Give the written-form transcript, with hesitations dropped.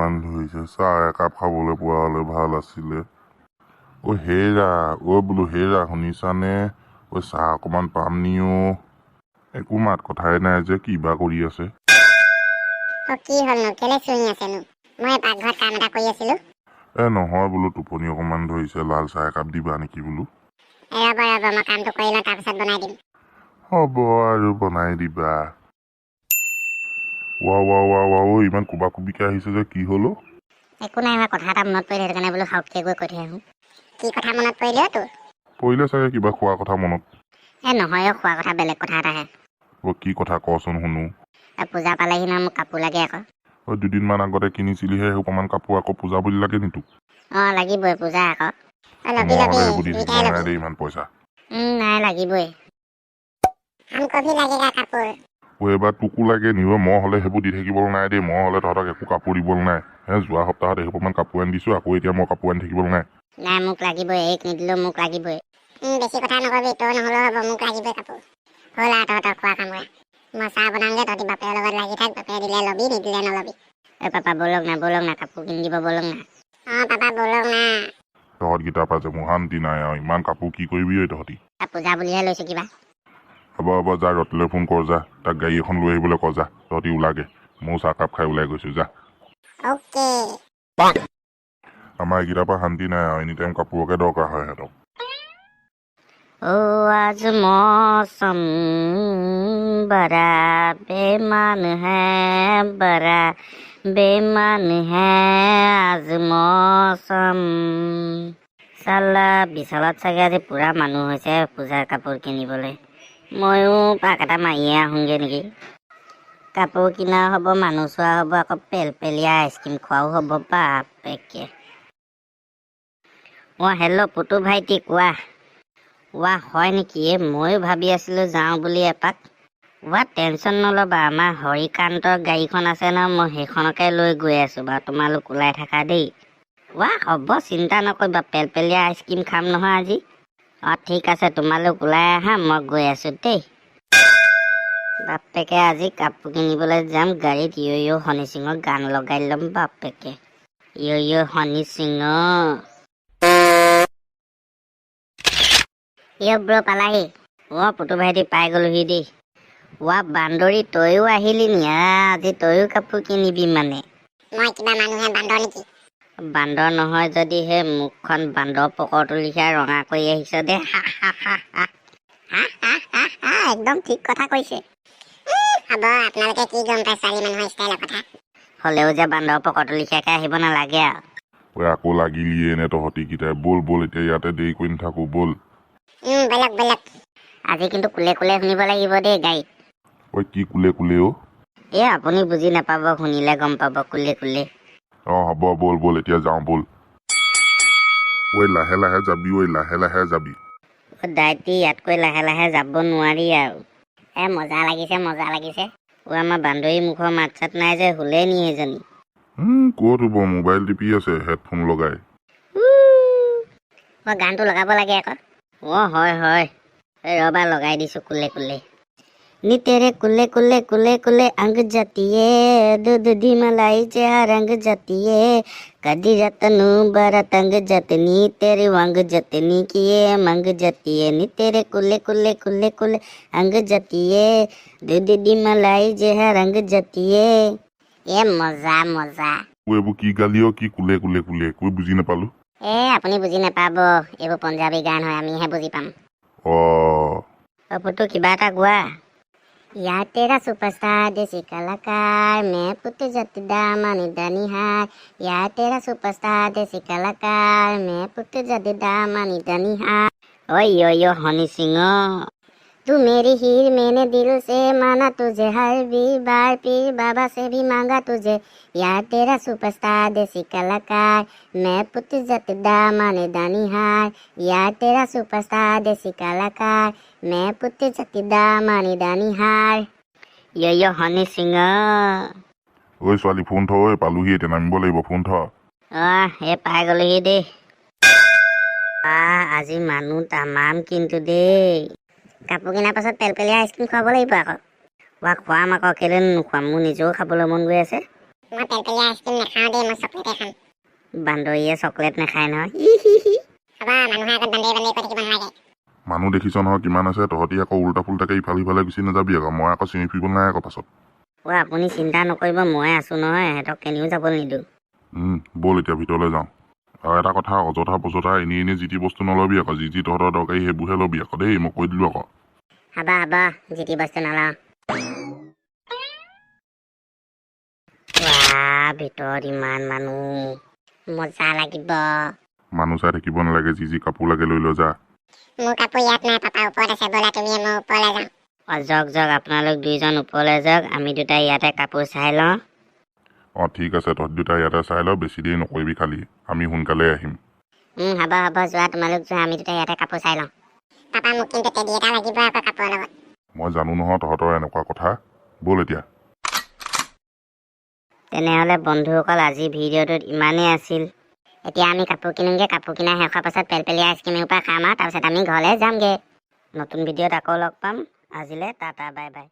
অকণমান ধৰিছে, চাহ একাপ খাবলৈ পোৱা হ'লে ভাল আছিলে। হেৰা বোলো হেৰা, শুনিছানে? চাহ অকণমান পাম নি? একো মাত কথাই নাই যে, কিবা কৰি আছে? কি হ'লনো? কেলে চিঞৰি আছেনো? মই পাকঘৰত কাম এটা কৰি আছিলো। নহয় বোলো, টোপনি অকণমান ধৰিছে, লাল চাহ একাপ দিবা নেকি বোলো? ৰ'ব মই কামটো কৰি লওঁ, তাৰপিছত বনাই দিম। হ'ব আৰু, বনাই দিবা। ইমান কোবাকুবিকে আহিছে যে, কি হ'ল? একো নাই, কথা এটা মনত পৰিলে, সেইটো কাৰণে বোলো সাউতকে গৈ কৈ থৈ আহোঁ। কি কথা মনত পৰিলে তোৰ? পৰিলে চাগে কিবা খোৱা কথা মনত। নহয় খোৱা কথা, বেলেগ কথা এটাহে। কি কথা কচোন শুনো। পূজা পালেহি নহয়, মোক কাপোৰ লাগে আকৌ। দুদিনমান আগতে কিনিছিলিহে অকণমান কাপোৰ, আকৌ পূজা বুলি লাগে নি তোক? লাগিবই, পূজা আকৌ। মই হ'লে সেইবোৰ দি থাকিব নাই দেই ইমান পইচা। নাই, লাগিবই। কাপোৰ। এইবাৰ তোকো লাগে নিব, মই হ'লে সেইবোৰ দি থাকিবলৈ নাই দেই। মই হ'লে তহঁতক একো কাপোৰ দিবলৈ নাই। যোৱা সপ্তাহত এসোপামান কাপোৰ আনি দিছোঁ, আকৌ এতিয়া মই কাপোৰ আনি থাকিবলৈ নাই। নাই, মোক লাগিবই, এক নিদিলেও মোক লাগিবই। বেছি কথা নকবি, তই নহ'লেও হ'ব, মোক লাগিবই কাপোৰ। হ'ল আৰু তহঁতক খোৱা কাম কৰা। মই চাহ বনামগৈ, তহঁতি বাপেৰৰ লগত লাগি থাক, বাপেৰে দিলে ল'বি, নিদিলে নল'বি। পাপা ব'লক না, কাপোৰ কিনি দিব ব'লক না। পাপা ব'লক না। তহঁতকেইটাৰ পৰা যে মোৰ শান্তি নাই আৰু, ইমান কাপোৰ কি কৰিবি তহঁতি? পূজা বুলিহে লৈছোঁ কিবা। হ'ব যা, ৰতিলৈ ফোন কৰ যা, তাক গাড়ী এখন লৈ আহিবলৈ ক যা, তহঁতি ওলাগে। ময়ো চাহকাপ খাই ওলাই গৈছোঁ যা। অ'কে। আমাৰ এইকেইটাৰ পৰা শান্তি নাই আৰু, এনি টাইম কাপোৰকে দৰকাৰ হয় সিহঁতক। आज मौसम बड़ा बेमान है, बड़ा बेमान है आज मौसम। চালা বিশালত চাগে আজি পুৰা মানুহ হৈছে পূজাৰ কাপোৰ কিনিবলৈ। ময়ো পাক এটা মাৰিয়ে আহোঁগৈ নেকি। কাপোৰ কিনাও হ'ব, মানুহ চোৱা হ'ব, আকৌ পেলপেলীয়া আইচক্ৰীম খোৱাও হ'ব। বাপেকে। হেল্ল' পুতু ভাইটি, কোৱা। হয় নেকি? ময়ো ভাবি আছিলোঁ যাওঁ বুলি এপাক। টেনশ্যন নল'বা, আমাৰ হৰিকান্তৰ গাড়ীখন আছে ন, মই সেইখনকে লৈ গৈ আছোঁ বাৰু, তোমালোক ওলাই থাকা দেই। হ'ব, চিন্তা নকৰিবা, পেলপেলীয়া আইচক্ৰীম খাম নহয় আজি। ঠিক আছে, তোমালোক ওলাই আহা, মই গৈ আছোঁ দেই। বাপেকে আজি কাপোৰ কিনিবলৈ যাম, গাড়ীত ইয়ো হনী সিঙৰ গান লগাই ল'ম। বাপেকে ইয়ো হনী সিঙ। ব্ৰ পালাহি? পুতু ভাইটি পাই গ'লোহি দেই। বান্দৰী, তইও আহিলি নি? আজি তইও কাপোৰ কিনিবি মানে? মই কিবা মানুহে বান্দৰ নেকি? বান্দৰ নহয় যদি সেই মুখখন বান্দৰ পকৰটো লিখা ৰঙা কৰি আহিছ দে। একদম ঠিক কথা কৈছে। হ'ব, আপোনালোকে কি গম পায় ছোৱালী মানুহৰ ষ্টাইলৰ কথা? হ'লেও যে বান্দৰ পকৰটো লিখাকে আহিব নালাগে আৰু। আকৌ লাগিলিয়ে নে তহঁতি কেইটাই? ব'ল এতিয়া ইয়াতে দেৰি কৰি নাথাকো, ব'ল। বেলেগ। আজি কিন্তু কোলে কোলে শুনিব লাগিব দেই গাড়ীত। কি কোলে অ? আপুনি বুজি নাপাব, শুনিলে গম পাব কোলে কোলে। হ'ব, ব'ল এতিয়া যাওঁ, ব'ল। লাহে লাহে যাবি, লাহে যাবি। দাইটি, ইয়াতকৈ লাহে লাহে যাব নোৱাৰি আৰু। মজা লাগিছে। আমাৰ বান্দৰী মুখৰ মাত চাত নাই যে, শুলে নি এজনী? ক'ত হ'ব, মোবাইল টিপি আছে হেডফোন লগাই। গানটো লগাব লাগে আকৌ। হয়। ৰবা লগাই দিছো কোলে কোলে। नी तेरे कुले कुले कुले कुले अंग जतिये, दूध दी मलाई जे रंग जतिये, कदी जतनु बरा तंग जतनी, तेरे वांग जतनी किए मंग जतिये, नी तेरे कुले कुले कुले कुले अंग जतिये, दूध दी मलाई जे रंग जतिये। মজা। এইবোৰ কি গালিও, কি কুলে কুলে কুলে, কৈ বুজি নাপালো। আপুনি বুজি নাপাব, এইবোৰ পঞ্জাবী গান হয়, আমিহে বুজি পাম। পুতু কিবা এটা গোৱা। यार तेरा सुपरस्टार देसी कलाकार, मैं पुत जत दामनी दनिहार, यार तेरा सुपरस्टार देसी कलाकार, मैं पुत जत दामनी दनिहार। ओयो हनी सिंह, तू मेरी हीर, मैंने दिल से माना तुझे, हर भी बार पीर बाबा से भी मांगा तुझे, यार तेरा सुपरस्टार देसी कलाकार, मैं पुत जत दामनी दनिहार, यार तेरा सुपरस्टार देसी कलाकार, मैं पुत जत दामनी दनिहार। यो हनी सिंह। ছোৱালী ফোন থ, পালোহি, এতিয়া নামিব লাগিব, ফোন থ। পাই গ'লোহি দেই। আজি মানুহ তামাম কিন্তু দেই। কাপোৰ কিনাৰ পাছত পেলপেলীয়া আইচক্ৰীম খুৱাব লাগিব আকৌ। খুৱাম আকৌ, কেলে নোখুৱাম, মোৰ নিজেও খাবলৈ মন গৈ আছে। মই পেলপেলীয়া আইচক্ৰীম নাখাওঁ দেই, মই চকলেটে খাম। বান্দৰীয়ে চকলেট নাখায় নহয়। হ'ব, মানুহৰ আগত বান্দৰী বান্দৰী কৈ থাকিব নালাগে। মানুহ দেখিছ নহয় কিমান আছে, তহঁতি আকৌ উল্টা ফুল্টাকে ইফাল সিফালে গুচি নাযাবি আকৌ, মই আকৌ চিঞৰি ফুৰিব নাই আকৌ পাছত। আপুনি চিন্তা নকৰিব, মই আছোঁ নহয়, সিহঁতক কেনিও যাব নিদিওঁ। ব'ল এতিয়া ভিতৰলৈ যাওঁ। আৰু এটা কথা, অযথা পজথা এনেই যি টি বস্তু নল'বি আকৌ, যি তহঁতৰ দৰকাৰী সেইবোৰহে ল'বি আকৌ দেই, মই কৈ দিলোঁ আকৌ। হ'ব, যি টি বস্তু নলওঁ। ভিতৰত ইমান মানুহ, মজা লাগিব। মানুহ চাই থাকিব নালাগে, যি কাপোৰ লাগে লৈ লৈ যা। মোৰ কাপোৰ ইয়াত নাই, পাপা ওপৰত আছে, ব'লা তুমি মই ওপৰলৈ যাওঁ। যাওক আপোনালোক দুইজন ওপৰলৈ যাওক, আমি দুটা ইয়াতে কাপোৰ চাই লওঁ। ঠিক আছে, তহঁতি দুটা ইয়াতে চাই ল, বেছি দেৰি নকৰিবি খালি, আমি সোনকালে আহিম। হ'ব, যোৱা তোমালোক যোৱা, আমি দুটা ইয়াতে কাপোৰ চাই লওঁ। পাপা মোক কিন্তু টেডি এটা লাগিব আকৌ কাপোৰৰ লগত। মই জানো নহয় তহঁতৰ এনেকুৱা কথা, ব'ল এতিয়া। তেনেহ'লে বন্ধুসকল, আজি ভিডিঅ'টোত ইমানেই আছিল। এতিয়া আমি কাপোৰ কিনোগে, কাপোৰ কিনা শেষ হোৱাৰ পাছত পেলপেলীয়া আইচক্ৰীমৰ পৰা খাম আৰু তাৰপিছত আমি ঘৰলৈ যামগৈ। নতুন ভিডিঅ'ত আকৌ লগ পাম। আজিলৈ টাটা, বাই বাই।